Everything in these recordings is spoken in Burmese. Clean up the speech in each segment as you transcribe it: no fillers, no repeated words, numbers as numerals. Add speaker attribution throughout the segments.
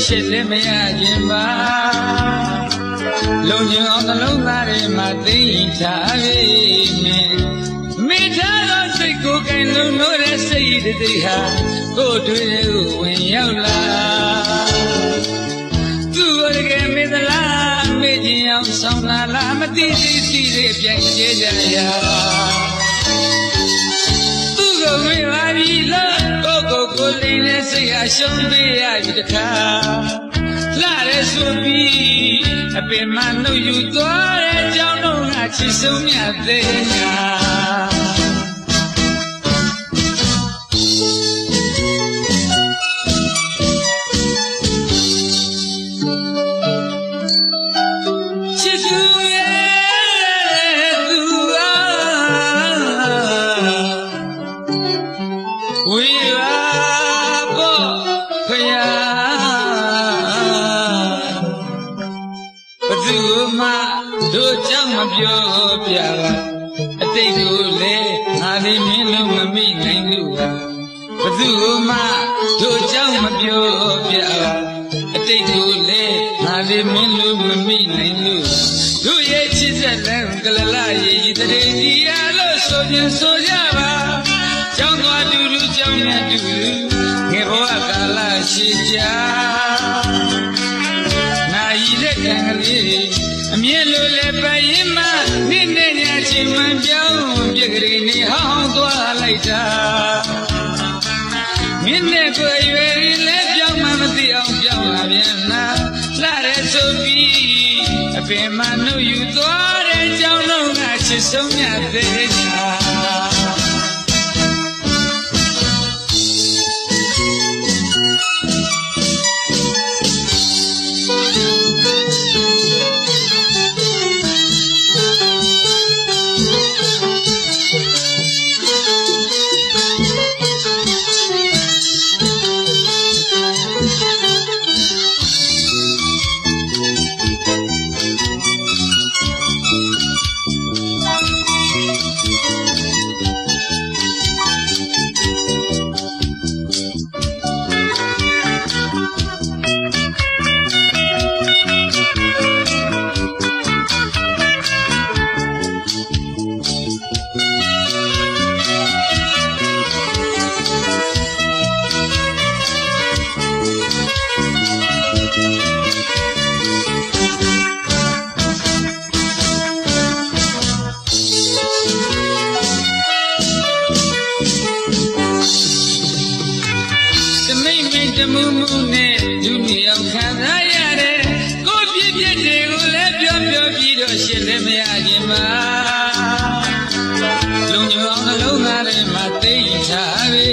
Speaker 1: ရှစ်လည်းမရခြင်းပါလုံညောင်းနှလုံးသားထဲမှာသိရင်ထားပြီမိထားသောစိတ်ကိုကိုင်လုံလို့တဲ့စိတ်တည်းဟာကိုယ်တွေ့ကိုဝင်ရောက်လာသူ့ကိုတကယ်မေ့သလားမေ့ခြင်းအောင်ဆောင်လာလားမသိသေးသေးပြိုင်ကျဲကြရာသူ့ကိုမေ့ပါပြီလားကိုလိမ့်နဲ့စိတ်ဟာရှုံးပေးရပြီတခါလှရဲဆိုပြီးအပင်မနှုတ်ယူသွားတဲ့ကြောင်းတော့ငါချစ်ဆုံးမြတ်သေးညာတို့ကြောင့်မပြောပြပါအတိတ်ကိုလေငါလေးမင်းလုံးမမိနိုင်လို့ပါဘသူမှတို့ကြောင့်မပြောပြပါအတိတ်ကိုလေငါလေးမင်းလုံးမမိနိုင်လို့တို့ရဲ့ချစ်ဆက်လန်းကလလရေကြီးတရေဒီရလို့ဆိုခြင်းဆိုကြပါကြောင်းသွားတူတူကြောင်းရတူတူငယ်ဘဝကာလရှိကြနာရီလက်ကံကလေးအမြဲလိုလည်းပရင်မနေ့နဲ့ညချင်းမှပြောင်းပြက်ကလေးနေဟောင်းသွားလိုက်တာမင်းနဲ့ကိုယ်ရွယ်လည်းပြောင်းမှမသိအောင်ပြောင်းလာပြန်လားလှရဲဆိုပြီးအပင်မနှုတ်ယူသွားတဲ့ကြောင်းလုံးကချစ်ဆုံးမြတ်သေးချာမူမူနဲ့ဒုနီအောင်ခံစားရတယ်ကိုပြည့်ပြည့်တွေကိုလည်းပြောပြောပြီးတော့ရှင်းလည်းမရခြင်းပါလုံညောင်းနှလုံးသားထဲမှာသိရင်ထားပြီ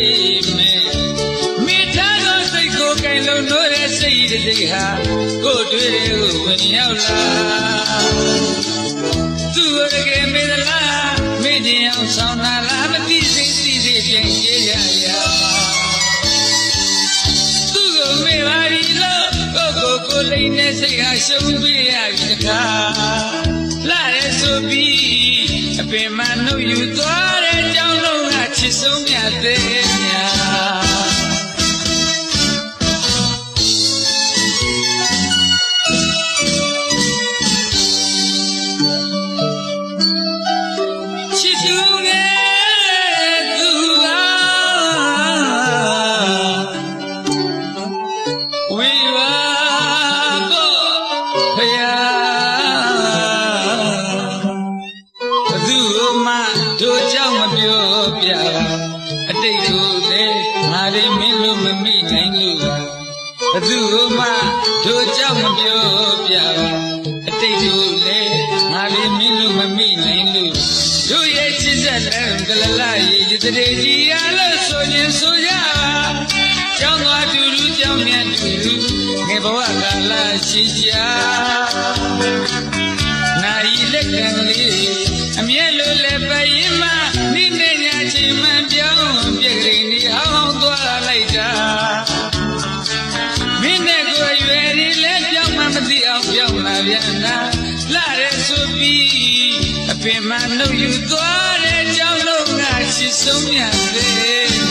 Speaker 1: မိထားသောစိတ်ကိုကိုင်လုံလို့တဲ့စိတ်တည်းဟာကိုယ်တွေ့ကိုဝင်ရောက်လာသူ့ကိုတကယ်မေ့သလားမေ့ခြင်းအောင်ဆောင်လာလားမသိသေးသေးပြိုင်ကျဲရရာမေပါပြီလို့ကိုလိမ့်နဲ့စိတ်ဟာရှုံးပေးရပြီတခါလှရဲဆိုပြီးအပင်မနှုတ်ယူသွားတဲ့ကြောင်းလုံးကချစ်ဆုံးမြတ်သေးညာတို့ကြောင့်မပြောပြပါအတိတ်ကိုလေငါလေးမင်းလို့မမိနိုင်လို့ပါဘသူမှတို့ကြောင့်မပြောပြပါအတိတ်ကိုလေငါလေးမင်းလို့မမိနိုင်လို့တို့ရဲ့ချစ်ဆက်လန်းကလလရေကြီးတရေကြီးရလို့ဆိုရင်ဆိုကြပါကြောင်းသွားတူတူကြောင်းမြတ်တူတူငယ်ဘဝကာလရှိကြနာရီလက်ကံကလေး အမြဲလိုလဲပရင်မနိနေညာချိန်မှပြောင်းပြက်ကလေးနေအောင်သွားလိုက်တာမင်းနဲ့ကိုယ်ရွယ်ဒီလဲပြောင်းမှမသိအောင်ပြောင်းလာပြန်တာလာရဲဆိုပြီးအပင်မနှုတ်ယူသွားတဲ့ကြောင်းလုံးကချစ်ဆုံးမြတ်သေး